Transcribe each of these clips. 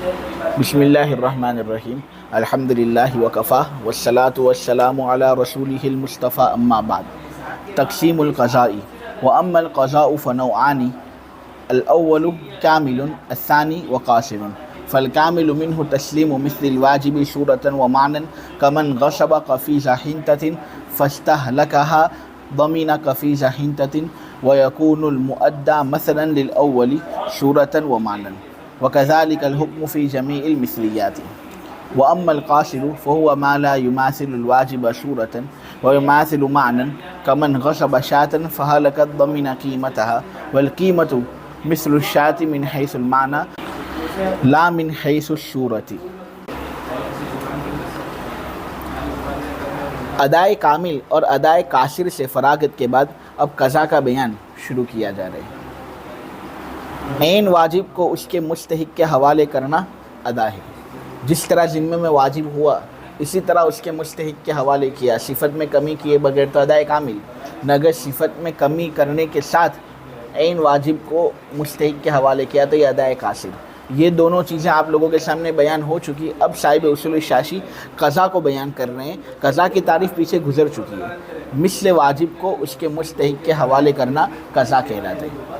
بسم اللہ الرحمن الرحیم الحمد للہ وکفا والصلاة والسلام علی رسولہ المصطفیٰ اما بعد۔ تقسیم القضاء واما القضاء فنوعان الاول کامل الثانی وقاصر فالکامل منہ تسلیم مثل الواجب صورة ومعنى كمن غصبك في حنطة فاستهلكها ضمنك في حنطة ويكون المؤدى مثلا للأول صورة ومعنى وكذلك الحكم في جميع المثليات۔ وأما القاصر فهو ما لا يماثل الواجب صورة ويماثل معنى كمن غصب شاة فهلكت ضمن قيمتها والقيمة مثل الشاة من حيث المعنى لا من حيث الصورة۔ ادائے کامل اور ادائے قاصر سے فراغت کے بعد اب قضا کا بیان شروع کیا جا رہا ہے۔ عین واجب کو اس کے مستحق کے حوالے کرنا ادا ہے۔ جس طرح ذمے میں واجب ہوا اسی طرح اس کے مستحق کے حوالے کیا، صفت میں کمی کیے بغیر تو ادائے کامل، نگر صفت میں کمی کرنے کے ساتھ عین واجب کو مستحق کے حوالے کیا تو یہ ادائے قاصر۔ یہ دونوں چیزیں آپ لوگوں کے سامنے بیان ہو چکی۔ اب صاحب اصول الشاشی قضا کو بیان کر رہے ہیں۔ قضا کی تعریف پیچھے گزر چکی ہے۔ مثل واجب کو اس کے مستحق کے حوالے کرنا قضا کہلاتا ہے۔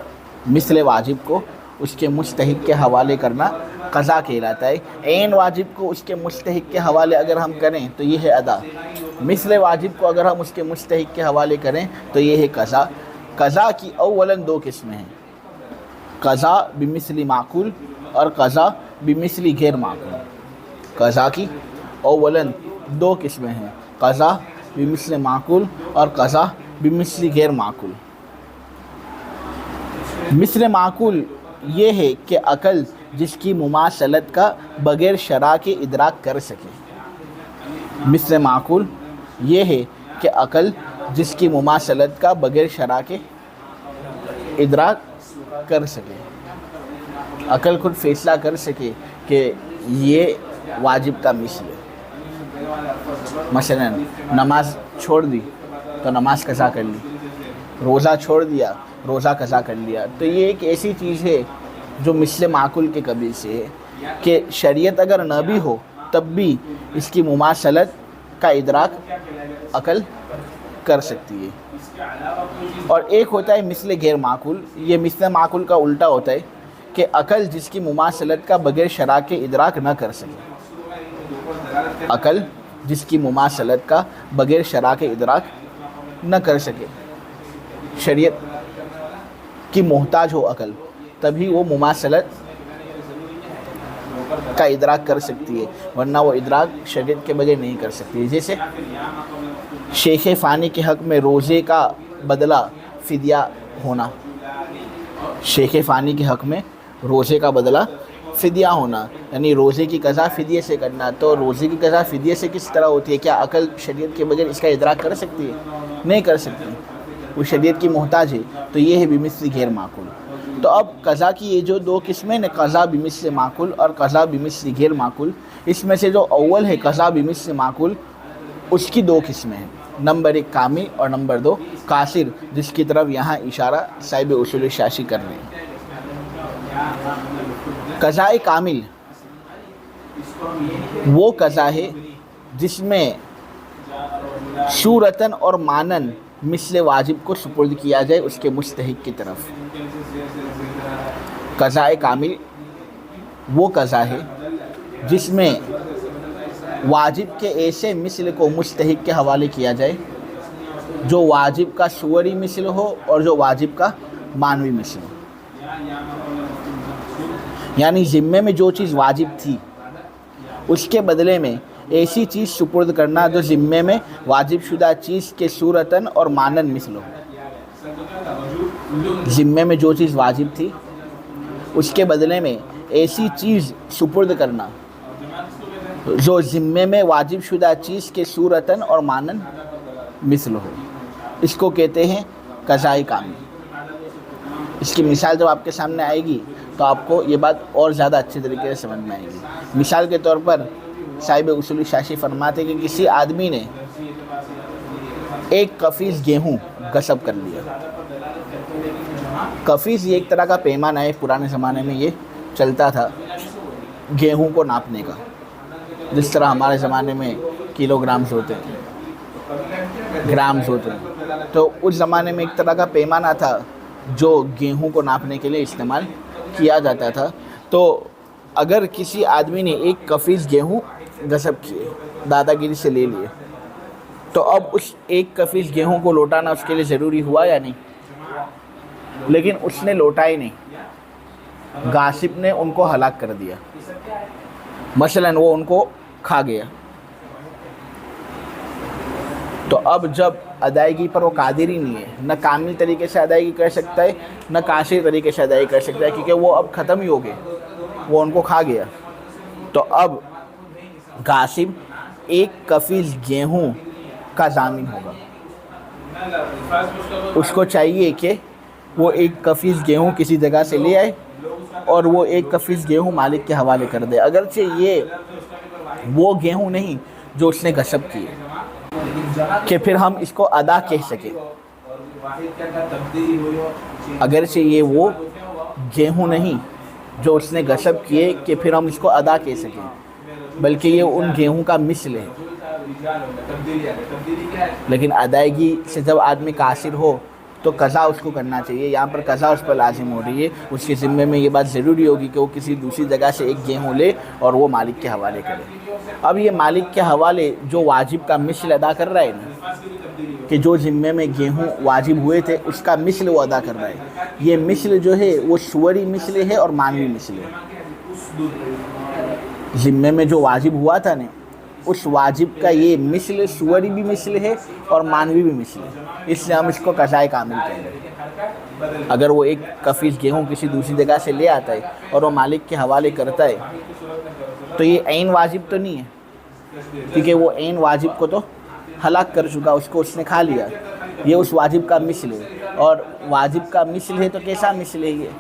مثل واجب کو اس کے مستحق کے حوالے کرنا قضا کہلاتا ہے۔ عین واجب کو اس کے مستحق کے حوالے اگر ہم کریں تو یہ ہے ادا۔ مثل واجب کو اگر ہم اس کے مستحق کے حوالے کریں تو یہ ہے قضا۔ قضا کی اولاً دو قسمیں ہیں، قضا بمثل معقول اور قضا بمثل غیر معقول۔ قضا کی اولاً دو قسمیں ہیں، قضا بمثل معقول اور قضا بمثل غیر معقول۔ مثل معقول یہ ہے کہ عقل جس کی مماثلت کا بغیر شرع کے ادراک کر سکے۔ مثل معقول یہ ہے کہ عقل جس کی مماثلت کا بغیر شرع کے ادراک کر سکے، عقل خود فیصلہ کر سکے کہ یہ واجب کا مثل ہے۔ مثلا نماز چھوڑ دی تو نماز قضا کر لی، روزہ چھوڑ دیا روزہ قضا کر لیا۔ تو یہ ایک ایسی چیز ہے جو مثل معقول کے قبیل سے ہے کہ شریعت اگر نہ بھی ہو تب بھی اس کی مماثلت کا ادراک عقل کر سکتی ہے۔ اور ایک ہوتا ہے مثل غیر معقول۔ یہ مثل معقول کا الٹا ہوتا ہے کہ عقل جس کی مماثلت کا بغیر شرع کے ادراک نہ کر سکے، عقل جس کی مماثلت کا بغیر شرع کے ادراک نہ کر سکے، شریعت کی محتاج ہو عقل تبھی وہ مماثلت کا ادراک کر سکتی ہے، ورنہ وہ ادراک شریعت کے بغیر نہیں کر سکتی۔ جیسے شیخ فانی کے حق میں روزے کا بدلہ فدیہ ہونا، شیخ فانی کے حق میں روزے کا بدلہ فدیہ ہونا، یعنی روزے کی قضا فدیے سے کرنا۔ تو روزے کی قضا فدیے سے کس طرح ہوتی ہے؟ کیا عقل شریعت کے بغیر اس کا ادراک کر سکتی ہے؟ نہیں کر سکتی، وہ شریعت کی محتاج ہے۔ تو یہ ہے بمثل غیر معقول۔ تو اب قضا کی یہ جو دو قسمیں ہیں، قضا بمثل معقول اور قضا بمثل غیر معقول، اس میں سے جو اول ہے قضا بمثل معقول، اس کی دو قسمیں ہیں، نمبر ایک کامل اور نمبر دو قاصر، جس کی طرف یہاں اشارہ صاحب اصول الشاشی کر رہے ہیں۔ قضاء کامل وہ قضا ہے جس میں صورتاً اور معناً مثل واجب کو سپرد کیا جائے اس کے مستحق کی طرف۔ قضاء کامل وہ قضا ہے جس میں واجب کے ایسے مثل کو مستحق کے حوالے کیا جائے جو واجب کا صوری مثل ہو اور جو واجب کا معنوی مثل ہو۔ یعنی ذمے میں جو چیز واجب تھی اس کے بدلے میں ایسی چیز سپرد کرنا جو ذمے میں واجب شدہ چیز کے صورتاً اور معناً مثل ہو۔ ذمے میں جو چیز واجب تھی اس کے بدلے میں ایسی چیز سپرد کرنا جو ذمے میں واجب شدہ چیز کے صورتاً اور معناً مثل ہو، اس کو کہتے ہیں قضاء کامل۔ اس کی مثال جب آپ کے سامنے آئے گی تو آپ کو یہ بات اور زیادہ اچھے طریقے سے سمجھ میں آئے گی۔ مثال کے طور پر صاحب اصول شاشی فرماتے کہ کسی آدمی نے ایک قفیز گیہوں غصب کر لیا۔ قفیز یہ ایک طرح کا پیمانہ ہے، پرانے زمانے میں یہ چلتا تھا गेहूं को नापने का। जिस तरह हमारे ज़माने में किलोग्राम्स होते हैं, ग्राम्स होते हैं, तो उस ज़माने में एक तरह का पैमाना था जो गेहूं को नापने के लिए इस्तेमाल किया जाता था। तो अगर किसी आदमी ने एक कफीस गेहूं गसब किए, दादागिरी से ले लिए, तो अब उस एक कफीस गेहूं को लौटाना उसके लिए ज़रूरी हुआ या नहीं? लेकिन उसने लौटा ही नहीं, गासिब ने उनको हलाक कर दिया। मसलन वो उनको खा गया। तो अब जब अदायगी पर वो कादिर ही नहीं है, न कामिल तरीके से अदायगी कर सकता है, न काशिर तरीके से अदायगी कर सकता है, क्योंकि वो अब ख़त्म ही हो गए, वो उनको खा गया। तो अब गासिब एक कफीस गेहूं का ज़ामिन होगा। उसको चाहिए कि वो एक कफीस गेहूं किसी जगह से ले आए और वो एक कफीस गेहूं मालिक के हवाले कर दे, अगरचे ये वो गेहूं नहीं जो उसने गसब किए, कि फिर हम इसको अदा कह सकें। अगरचे ये वो गेहूं नहीं जो उसने गसब किए कि फिर हम इसको अदा कह सकें, बल्कि ये उन गेहूं का मिसल है। लेकिन अदायगी से जब आदमी कासिर हो तो कज़ा उसको करना चाहिए। यहाँ पर कज़ा उस पर लाजिम हो रही है। उसके ज़िम्मे में ये बात ज़रूरी होगी कि वो किसी दूसरी जगह से एक गेहूँ ले और वो मालिक के हवाले करे। अब ये मालिक के हवाले जो वाजिब का मिसल अदा कर रहा है ना, कि जो ज़िम्मे में गेहूँ वाजिब हुए थे उसका मिसल वो अदा कर रहा है। ये मिसल जो है वो सुवरी मिसल है और मानवी मिसल है। ज़िम्मे में जो वाजिब हुआ था ना, उस वाजिब का ये मिसल सुवरी भी मिसल है और मानवी भी मिसल है, इसलिए हम इसको कज़ाए कामिल कहेंगे। अगर वो एक कफीस गेहूँ किसी दूसरी जगह से ले आता है और वो मालिक के हवाले करता है, तो ये ऐन वाजिब तो नहीं है, क्योंकि वो ऐन वाजिब को तो हलाक कर चुका, उसको उसने खा लिया। ये उस वाजिब का मिसल है, और वाजिब का मिसल है तो कैसा मिसल है ये,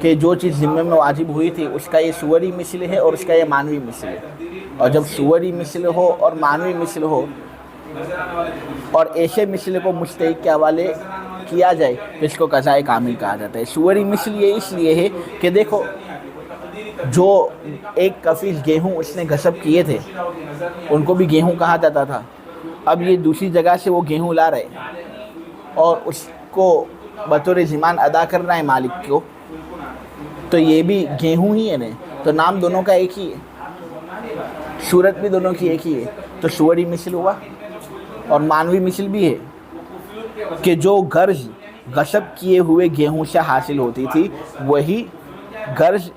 कि जो चीज़ ज़िम्मे में वाजिब हुई थी उसका ये सुवरी मिसल है और उसका ये मानवी मिसल है। और जब सुवरी मिसल हो और मानवी मिसल हो और ऐसे मिसल को मुस्तहिक के हवाले किया जाए तो इसको कज़ाए कामिल कहा जाता है। सुवरी मिसल ये इसलिए है कि देखो, जो एक कफीस गेहूँ उसने गसब किए थे उनको भी गेहूँ कहा जाता था। अब ये दूसरी जगह से वो गेहूँ ला रहे और उसको बतौर ज़िमान अदा करना है मालिक को, तो ये भी गेहूँ ही है ना, तो नाम दोनों का एक ही है, सूरत भी दोनों की एक ही है। तो सुवरी मिसल हुआ और मानवी मिसल भी है कि जो गर्ज गसब किए हुए गेहूं से हासिल होती थी वही गर्ज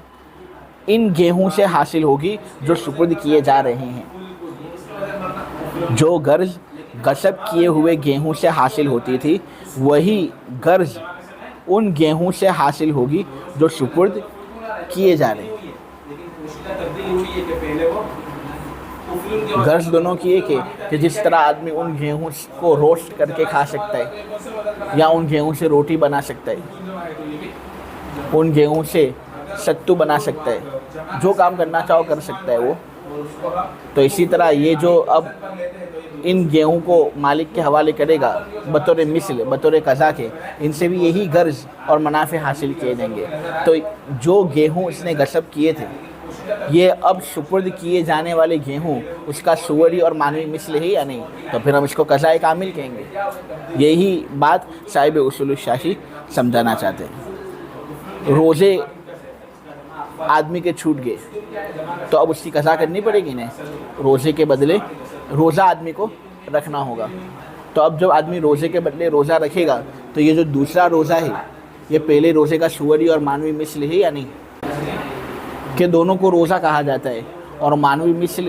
इन गेहूं से हासिल होगी जो सुपुर्द किए जा रहे हैं। जो गर्ज गसब किए हुए गेहूं से हासिल होती थी वही गर्ज उन गेहूं से हासिल होगी जो सुपुर्द किए जा रहे हैं। गर्ज दोनों की एक है कि जिस तरह आदमी उन गेहूं को रोस्ट करके खा सकता है या उन गेहूं से रोटी बना सकता है, उन गेहूं से सत्तू बना सकता है, जो काम करना चाहो कर सकता है वो। तो इसी तरह ये जो अब इन गेहूं को मालिक के हवाले करेगा बतौर मिसल, बतौर कज़ा के, इनसे भी यही गर्ज और मुनाफे हासिल किए जाएंगे। तो जो गेहूं इसने गसब किए थे ये अब सुपुर्द किए जाने वाले गेहूं उसका सुवरी और मानवी मिसल है या नहीं, तो फिर हम इसको कज़ाए कामिल कहेंगे। यही बात साहिब उसूल शाही समझाना चाहते हैं। रोज़े आदमी के छूट गए तो अब उसकी कज़ा करनी पड़ेगी ना, रोज़े के बदले रोज़ा आदमी को रखना होगा। तो अब जब आदमी रोज़े के बदले रोज़ा रखेगा तो ये जो दूसरा रोज़ा है ये पहले रोज़े का सुवरी और मानवी मिसल है या नहीं, कि दोनों को रोज़ा कहा जाता है। और मानवी मिसल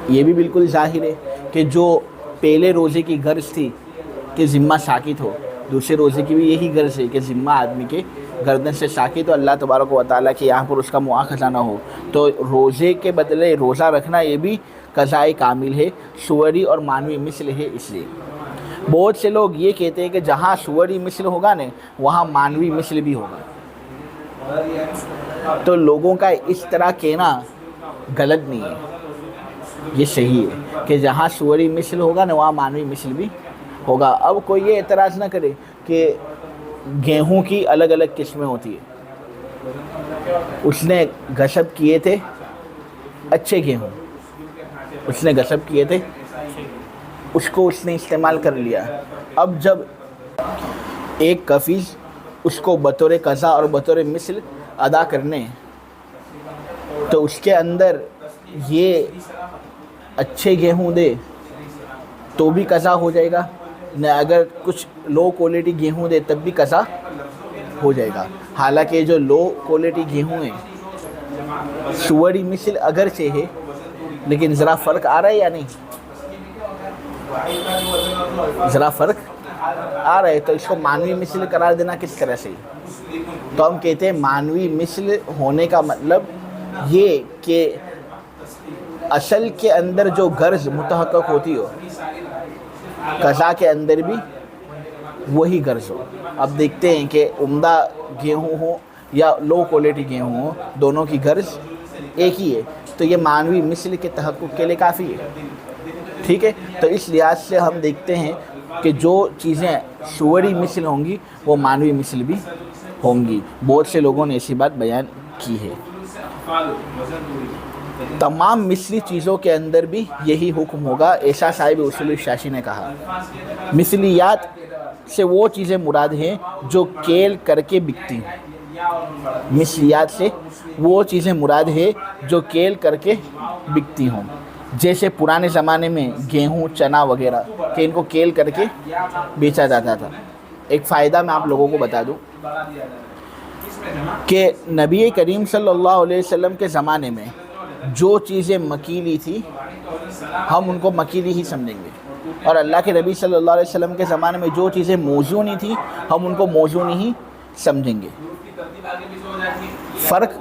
ये भी बिल्कुल ज़ाहिर है कि जो पहले रोज़े की गर्ज थी कि ज़िम्मा साकित हो, दूसरे रोज़े की भी यही गर्ज है कि ज़िम्मा आदमी के गर्दन से साकित हो, अल्लाह तबारक व तआला के यहाँ पर उसका मुआखज़ा ना हो। तो रोज़े के बदले रोज़ा रखना ये भी कज़ाए कामिल है, सुवरी और मानवी मिसल है। इसलिए बहुत से लोग ये कहते हैं कि जहाँ सुवरी मिसल होगा ना वहाँ मानवी मिसल भी होगा। तो लोगों का इस तरह कहना गलत नहीं है, ये सही है कि जहाँ सुवरी मिसल होगा ना वहाँ मानवी मिसल भी होगा। अब कोई ये एतराज़ ना करे कि गेहूं की अलग अलग किस्में होती है, اس نے غصب کیے تھے اچھے گیہوں، اس نے غصب کیے تھے، اس کو اس نے استعمال کر لیا۔ اب جب ایک کفیل اس کو بطور قضا اور بطور مثل ادا کرنے، تو اس کے اندر یہ اچھے گیہوں دے تو بھی قضا ہو جائے گا، نہ اگر کچھ لو کوالٹی گیہوں دے تب بھی قضا ہو جائے گا۔ حالانکہ جو لو کوالٹی گیہوں ہیں سوری مثل اگرچہ ہے، لیکن ذرا فرق آ رہا ہے یا نہیں؟ ذرا فرق آ رہا ہے، تو اس کو مانوی مثل قرار دینا کس طرح سے؟ تو ہم کہتے ہیں مانوی مثل ہونے کا مطلب یہ کہ اصل کے اندر جو غرض متحقق ہوتی ہو، قضا کے اندر بھی وہی غرض ہو۔ اب دیکھتے ہیں کہ عمدہ گیہوں ہو یا لو کوالٹی گیہوں ہو، دونوں کی غرض ایک ہی ہے، تو یہ مانوی مثل کے تحقق کے لیے کافی ہے، ٹھیک ہے۔ تو اس لحاظ سے ہم دیکھتے ہیں کہ جو چیزیں صوری مثل ہوں گی وہ مانوی مثل بھی ہوں گی۔ بہت سے لوگوں نے ایسی بات بیان کی ہے۔ تمام مثلی چیزوں کے اندر بھی یہی حکم ہوگا، ایسا صاحب اصول الشاشی نے کہا۔ مثلیات سے وہ چیزیں مراد ہیں جو کیل کر کے بکتی ہوں، مثلیات سے وہ چیزیں مراد ہے جو کیل کر کے بکتی ہوں، جیسے پرانے زمانے میں گیہوں، چنا وغیرہ کہ ان کو کیل کر کے بیچا جاتا تھا۔ ایک فائدہ میں آپ لوگوں کو بتا دوں کہ نبی کریم صلی اللہ علیہ وسلم کے زمانے میں جو چیزیں مکیلی تھی ہم ان کو مکیلی ہی سمجھیں گے، اور اللہ کے نبی صلی اللہ علیہ وسلم کے زمانے میں جو چیزیں موزونی تھی ہم ان کو موزونی ہی سمجھیں گے۔ فرق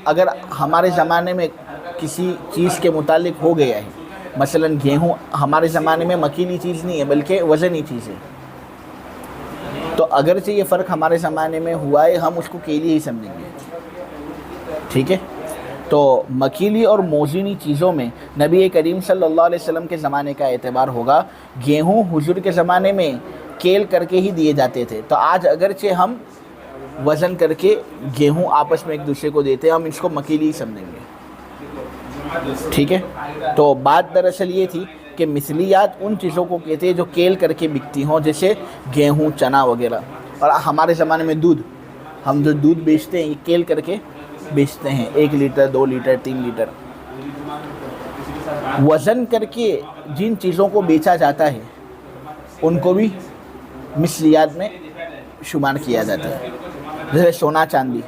اگر ہمارے زمانے میں کسی چیز کے متعلق ہو گیا ہے، مثلا گیہوں ہمارے زمانے میں مکیلی چیز نہیں ہے بلکہ وزنی چیز ہے، تو اگرچہ یہ فرق ہمارے زمانے میں ہوا ہے ہم اس کو کیلی ہی سمجھیں گے، ٹھیک ہے۔ تو مکیلی اور موزونی چیزوں میں نبی کریم صلی اللہ علیہ وسلم کے زمانے کا اعتبار ہوگا۔ گیہوں حضور کے زمانے میں کیل کر کے ہی دیے جاتے تھے، تو آج اگرچہ ہم وزن کر کے گیہوں آپس میں ایک دوسرے کو دیتے ہیں، ہم اس کو مکیلی ہی سمجھیں گے، ٹھیک ہے۔ تو بات دراصل یہ تھی کہ مثلیات ان چیزوں کو کہتے ہیں جو کیل کر کے بکتی ہوں، جیسے گیہوں، چنا وغیرہ۔ اور ہمارے زمانے میں دودھ، ہم جو دودھ بیچتے ہیں یہ کیل کر کے بیچتے ہیں، 1 لیٹر 2 لیٹر 3 لیٹر۔ وزن کر کے جن چیزوں کو بیچا جاتا ہے ان کو بھی مثلیات میں شمار کیا جاتا ہے، جیسے سونا چاندی۔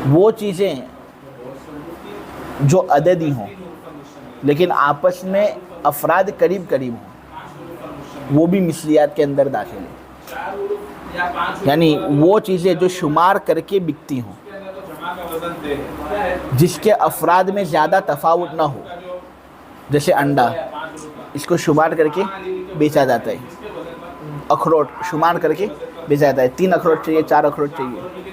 وہ چیزیں جو عددی ہوں لیکن آپس میں افراد قریب قریب ہوں وہ بھی مثلیات کے اندر داخل ہیں، یعنی وہ چیزیں جو شمار کر کے بکتی ہوں، جس کے افراد میں زیادہ تفاوت نہ ہو، جیسے انڈا، اس کو شمار کر کے بیچا جاتا ہے۔ اخروٹ شمار کر کے بیچا جاتا ہے، 3 اخروٹ چاہیے، 4 اخروٹ چاہیے،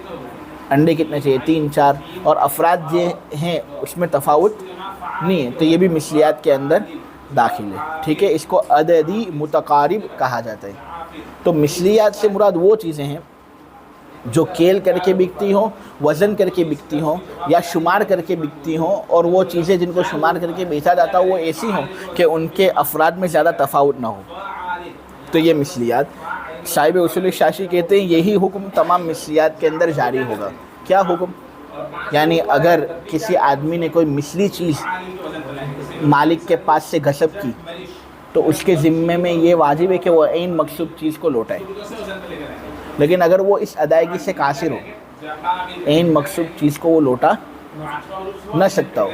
انڈے کتنے چاہیے، 3 4، اور افراد جو ہیں اس میں تفاوت نہیں ہے، تو یہ بھی مثلیات کے اندر داخل ہے، ٹھیک ہے۔ اس کو عددی متقارب کہا جاتا ہے۔ تو مثلیات سے مراد وہ چیزیں ہیں جو کیل کر کے بکتی ہوں، وزن کر کے بکتی ہوں یا شمار کر کے بکتی ہوں، اور وہ چیزیں جن کو شمار کر کے بیچا جاتا ہے وہ ایسی ہوں کہ ان کے افراد میں زیادہ تفاوت نہ ہو، تو یہ مثلیات۔ صاحب اصول شاشی کہتے ہیں یہی حکم تمام مثلیات کے اندر جاری ہوگا۔ کیا حکم؟ یعنی اگر کسی آدمی نے کوئی مثلی چیز مالک کے پاس سے غصب کی تو اس کے ذمے میں یہ واجب ہے کہ وہ عین مغصوب چیز کو لوٹائے، لیکن اگر وہ اس ادائیگی سے قاصر ہو، عین مغصوب چیز کو وہ لوٹا نہ سکتا ہو،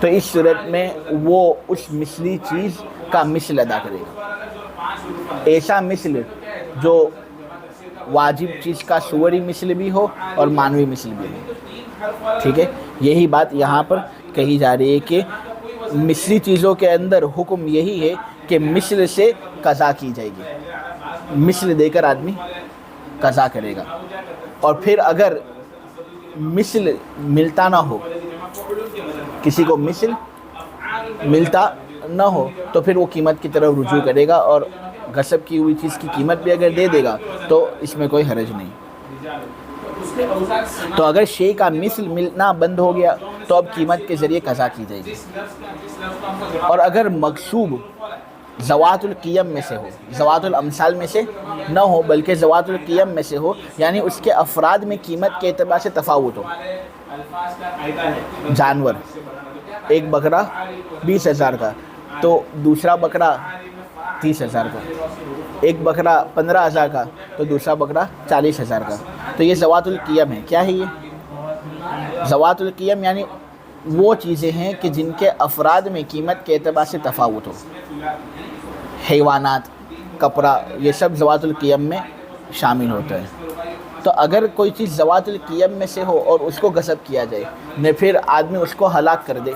تو اس صورت میں وہ اس مثلی چیز کا مثل ادا کرے گا، ایسا مثل جو واجب چیز کا صوری مثل بھی ہو اور مانوی مثل بھی ہو، ٹھیک ہے۔ یہی بات یہاں پر کہی جا رہی ہے کہ مثلی چیزوں کے اندر حکم یہی ہے کہ مثل سے قضا کی جائے گی، مثل دے کر آدمی قضا کرے گا، اور پھر اگر مثل ملتا نہ ہو، کسی کو مثل ملتا نہ ہو تو پھر وہ قیمت کی طرف رجوع کرے گا اور गसब की हुई चीज़ की कीमत भी अगर दे देगा तो इसमें कोई हरज नहीं। तो अगर शे का मिसल मिलना बंद हो गया तो अब कीमत के ज़रिए कज़ा की जाएगी। और अगर मकसूब ज़वातुल क़ियम में से हो, ज़वातुल अमसाल में से न हो बल्कि ज़वातुल क़ियम में से हो, यानी उसके अफराद में कीमत के एतबार से तफावुत हो। जानवर, एक बकरा 20,000 का तो दूसरा बकरा 30,000 का, एक बकरा 15,000 का तो दूसरा बकरा 40,000 का, तो ये ज़वातुल क़ियम है। क्या है ये ज़वातुल क़ियम? यानी वो चीज़ें हैं कि जिनके अफराद में कीमत के एतबार से तफावुत हो। हैवानात, कपड़ा, ये सब ज़वातुल क़ियम में शामिल होता है। तो अगर कोई चीज़ ज़वातुल क़ियम में से हो और उसको गसब किया जाए न, फिर आदमी उसको हलाक कर दे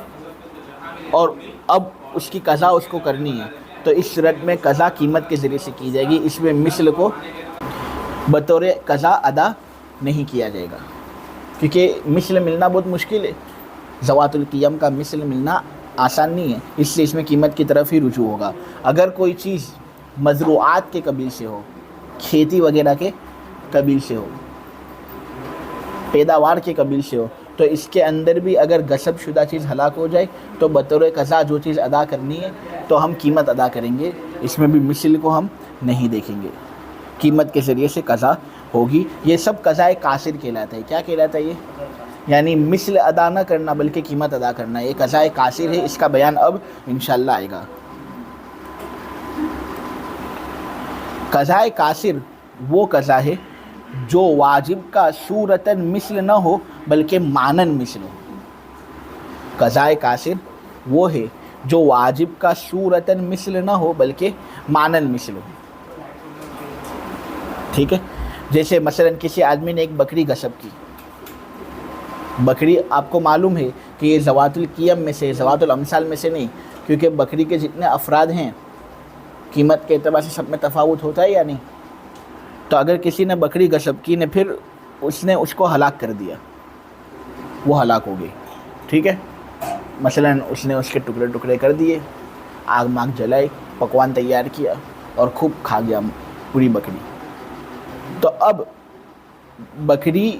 और अब उसकी कज़ा उसको करनी है, तो इस सूरत में कज़ा कीमत के ज़रिए से की जाएगी। इसमें मिसल को बतौर कज़ा अदा नहीं किया जाएगा, क्योंकि मिसल मिलना बहुत मुश्किल है। ज़वातुल क़ियम का मिसल मिलना आसान नहीं है, इसलिए इसमें कीमत की तरफ ही रुजू होगा। अगर कोई चीज़ मज़रूआत के कबील से हो, खेती वगैरह के कबील से हो, पैदावार के कबील से हो, तो इसके अंदर भी अगर गसब शुदा चीज़ हलाक हो जाए तो बतौर कज़ा जो चीज़ अदा करनी है तो हम कीमत अदा करेंगे। इसमें भी मिसल को हम नहीं देखेंगे, कीमत के ज़रिए से कज़ा होगी। ये सब कज़ाए कासिर कहलाता है। क्या कहलाता है ये? यानी मिसल अदा न करना बल्कि कीमत अदा करना, ये कज़ाए कासिर है। इसका बयान अब इंशाअल्लाह आएगा। कज़ाए कासिर वो कज़ा है जो वाजिब का सूरतन मिसल न हो बल्कि मानन मिसल हो। कज़ाए कासिर वो है जो वाजिब का सूरतन मिसल न हो बल्कि मानन मिसल हो। ठीक है, जैसे मसलन किसी आदमी ने एक बकरी गसब की, बकरी आपको मालूम है कि ये ज़वातुल क़ियम में से, ज़वातुल अमसाल में से नहीं, क्योंकि बकरी के जितने अफराद हैं कीमत के एतबार से सब में तफावुत होता है या नहीं। तो अगर किसी ने बकरी गसब की ने फिर उसने उसको हलाक कर दिया, वो हलाक हो गई। ठीक है, मसलन उसने उसके टुकड़े टुकड़े कर दिए, आग माग जलाई, पकवान तैयार किया और खूब खा गया पूरी बकरी। तो अब बकरी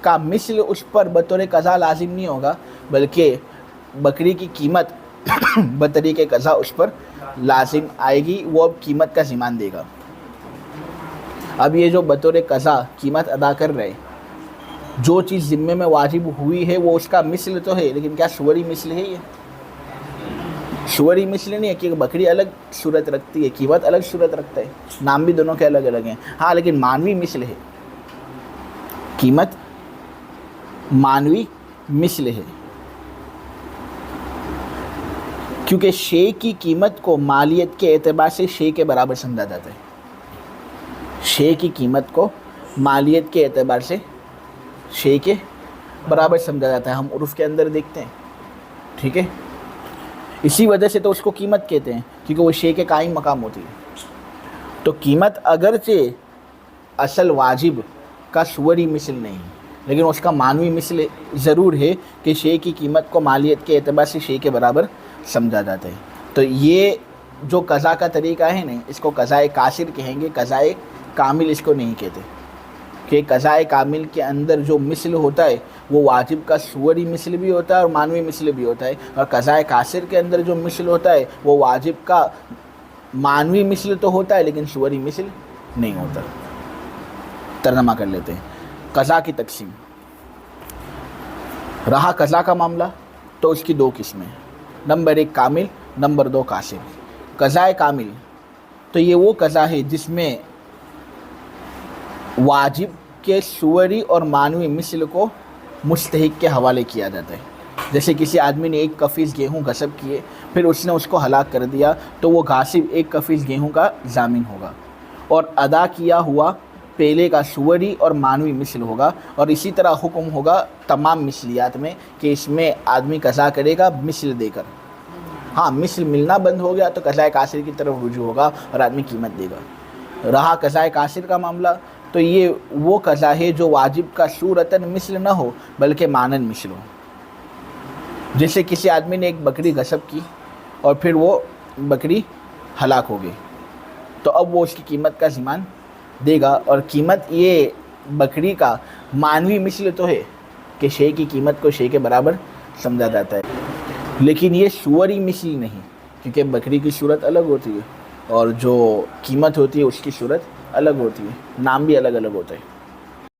का मिसल उस पर बतौर कज़ा लाजिम नहीं होगा, बल्कि बकरी की कीमत बतरीके कज़ा उस पर लाजिम आएगी। वो अब कीमत का ज़िमान देगा। अब ये जो बतौर कज़ा कीमत अदा कर रहे, जो चीज़ ज़िम्मे में वाजिब हुई है वो उसका मिसल तो है, लेकिन क्या सुवरी मिसल है? ये सुवरी मिसल नहीं है कि बकरी अलग सूरत रखती है, कीमत अलग सूरत रखता है, नाम भी दोनों के अलग अलग हैं। हाँ, लेकिन मानवी मिसल है, कीमत मानवी मिसल है, क्योंकि शे की कीमत को मालियत के एतबार से शे के बराबर समझा जाता है। शे की कीमत को मालियत के एतबार से शे के बराबर समझा जाता है, हम उर्फ़ के अंदर देखते हैं। ठीक है, इसी वजह से तो उसको कीमत कहते हैं, क्योंकि वो शे के कायम मकाम होती है। तो कीमत अगरचे असल वाजिब का सुवरी मिसल नहीं, लेकिन उसका मानवी मिसल ज़रूर है कि शे की कीमत को मालियत के एतबार से शे के बराबर समझा जाता है। तो ये जो कज़ा का तरीका है ना, इसको कज़ाए कासिर कहेंगे, कज़ाए कामिल इसको नहीं कहते। कि कज़ाए कामिल के अंदर जो मिसल होता है वो वाजिब का सुवरी मिसल भी होता है और मानवी मिसल भी होता है, और कज़ाए कासिर के अंदर जो मिसल होता है वो वाजिब का मानवी मिसल तो होता है लेकिन सुवरी मिसल नहीं होता। तर्जमा कर लेते हैं। कज़ा की तकसीम। रहा कज़ा का मामला तो उसकी दो किस्में, नंबर 1 कामिल, नंबर 2 कासिर। कज़ाए कामिल तो ये वो कज़ा है जिसमें वाजिब के सुवरी और मानवी मिसल को मुस्तहिक के हवाले किया जाता है। जैसे किसी आदमी ने 1 कफ़ीस गेहूँ गसब किए, फिर उसने उसको हलाक कर दिया, तो वो गासिब 1 कफ़ीस गेहूँ का ज़ामिन होगा और अदा किया हुआ पहले का सुवरी और मानवी मिसल होगा। और इसी तरह हुक्म होगा तमाम मिसलियात में कि इसमें आदमी कज़ा करेगा मिसल देकर। हाँ, मिसल मिलना बंद हो गया तो कज़ाए कासिर की तरफ रुजू होगा और आदमी कीमत देगा। रहा कज़ाए कासिर का मामला तो ये वो कज़ा है जो वाजिब का सूरतन मिसल न हो बल्कि मानन मिसल हो। जैसे किसी आदमी ने 1 बकरी गसब की और फिर वो बकरी हलाक हो गई, تو اب وہ اس کی قیمت کا ذمہ دے گا. اور قیمت یہ بکری کا مانوی مثل تو ہے کہ شے کی قیمت کو شے کے برابر سمجھا جاتا ہے, لیکن یہ صوری مثل نہیں, کیونکہ بکری کی صورت الگ ہوتی ہے اور جو قیمت ہوتی ہے اس کی صورت الگ ہوتی ہے, نام بھی الگ الگ ہوتا ہے.